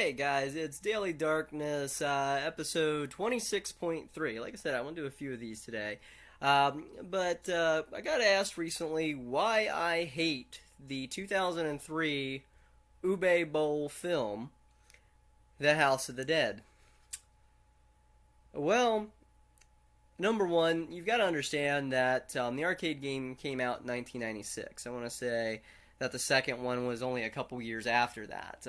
Hey guys, it's Daily Darkness, episode 26.3. Like I said, I want to do a few of these today. But I got asked recently why I hate the 2003 Ube Bowl film, The House of the Dead. Well, number one, you've got to understand that the arcade game came out in 1996. I want to say that the second one was only a couple years after that.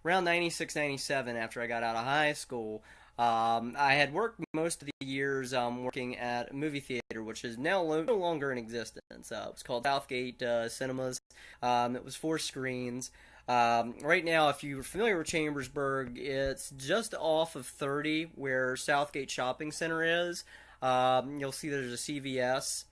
Around 96, 97, after I got out of high school, I had worked most of the years working at a movie theater, which is now no longer in existence. It was called Southgate Cinemas. It was 4 screens. Right now, if you're familiar with Chambersburg, it's just off of 30, where Southgate Shopping Center is. You'll see there's a CVS,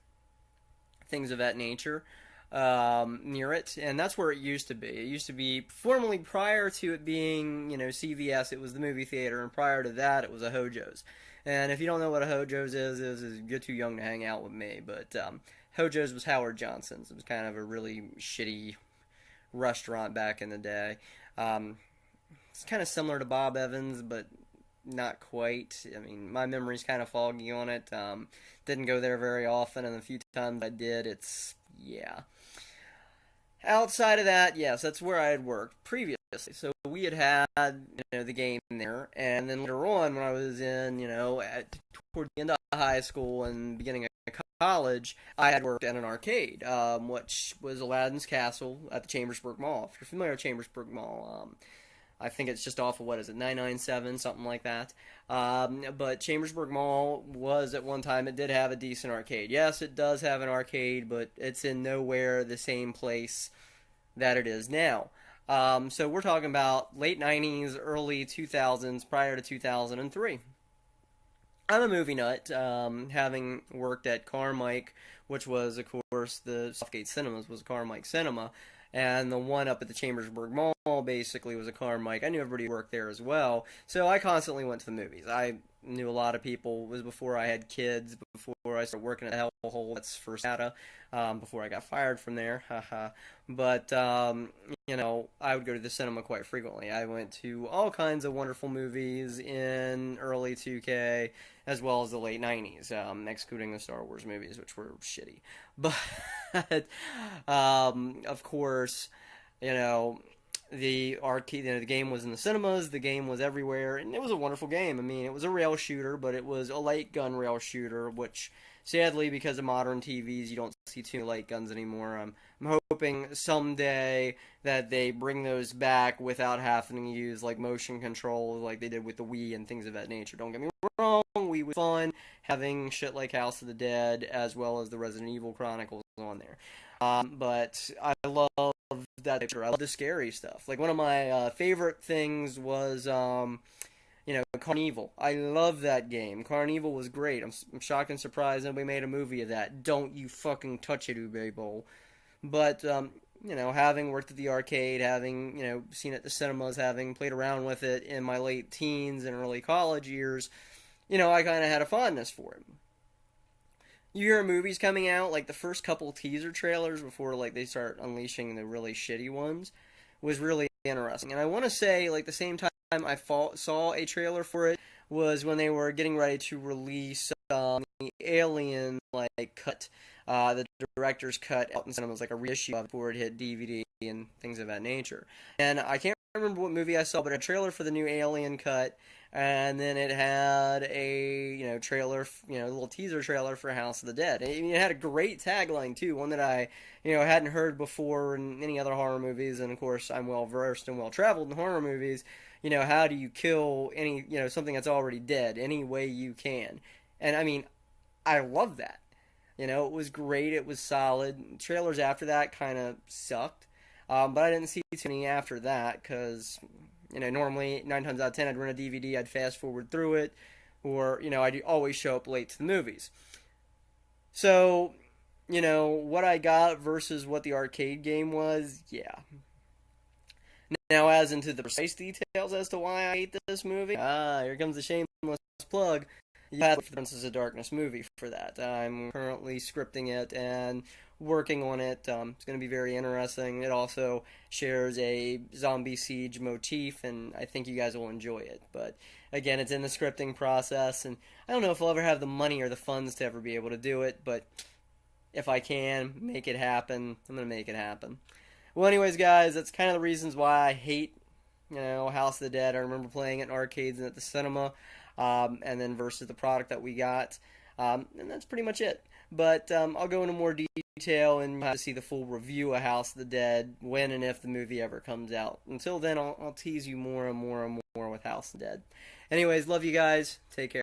things of that nature, near it, and that's where it used to be. It used to be formerly, prior to it being, CVS, it was the movie theater, and prior to that, it was a Hojo's. And if you don't know what a Hojo's is you're too young to hang out with me, but Hojo's was Howard Johnson's. It was kind of a really shitty restaurant back in the day. It's kind of similar to Bob Evans, but not quite. I mean, my memory's kind of foggy on it. Didn't go there very often, and the few times I did, yeah. Outside of that, yes, that's where I had worked previously. So we had the game there, and then later on, when I was in, toward the end of high school and beginning of college, I had worked at an arcade, which was Aladdin's Castle at the Chambersburg Mall. If you're familiar with Chambersburg Mall, I think it's just off of, 997, something like that. But Chambersburg Mall was, at one time, it did have a decent arcade. Yes, it does have an arcade, but it's in nowhere the same place that it is now. So we're talking about late 90s, early 2000s, prior to 2003. I'm a movie nut, having worked at Carmike, which was, of course, the Southgate Cinemas was Carmike Cinema. And the one up at the Chambersburg Mall basically was a Carmike. I knew everybody who worked there as well, so I constantly went to the movies. I knew a lot of people. It was before I had kids, before I started working at the Hellhole. That's for Sasha, before I got fired from there. But, I would go to the cinema quite frequently. I went to all kinds of wonderful movies in early 2K, as well as the late 90s, excluding the Star Wars movies, which were shitty. But, of course, the arcade, the game was in the cinemas, the game was everywhere, and it was a wonderful game. I mean, it was a rail shooter, but it was a light gun rail shooter, which, sadly, because of modern TVs, you don't see too many light guns anymore. I'm hoping someday that they bring those back without having to use, motion control like they did with the Wii and things of that nature. Don't get me wrong, Wii was fun, having shit like House of the Dead, as well as the Resident Evil Chronicles on there. But I love that picture. I love the scary stuff. One of my favorite things was, Carnival. I love that game. Carnival was great. I'm shocked and surprised nobody made a movie of that. Don't you fucking touch it, Ube Bowl. But, having worked at the arcade, having, seen it at the cinemas, having played around with it in my late teens and early college years, I kind of had a fondness for it. You hear movies coming out, the first couple teaser trailers before, they start unleashing the really shitty ones, was really interesting. And I want to say, the same time I saw a trailer for it was when they were getting ready to release the Alien, cut, the director's cut out in cinemas, a reissue before it hit DVD and things of that nature. And I can't remember what movie I saw, but a trailer for the new Alien cut, and then it had a, trailer, a little teaser trailer for House of the Dead. It had a great tagline, too, one that I, hadn't heard before in any other horror movies, and of course I'm well-versed and well-traveled in horror movies. How do you kill something that's already dead any way you can? And, I love that. It was great, it was solid. Trailers after that kind of sucked, but I didn't see too many after that, because normally 9 times out of 10 I'd rent a DVD, I'd fast forward through it, or I'd always show up late to the movies. So what I got versus what the arcade game was, yeah. Now, as into the precise details as to why I hate this movie, here comes the shameless plug. You had the Princess of Darkness movie for that. I'm currently scripting it, and working on it. It's going to be very interesting. It also shares a zombie siege motif, and I think you guys will enjoy it. But again, it's in the scripting process, and I don't know if I'll ever have the money or the funds to ever be able to do it, but if I can make it happen, I'm going to make it happen. Well, anyways, guys, that's kind of the reasons why I hate, House of the Dead. I remember playing it in arcades and at the cinema, and then versus the product that we got, and that's pretty much it. But I'll go into more detail and have to see the full review of House of the Dead when and if the movie ever comes out. Until then, I'll tease you more and more and more with House of the Dead. Anyways, love you guys. Take care.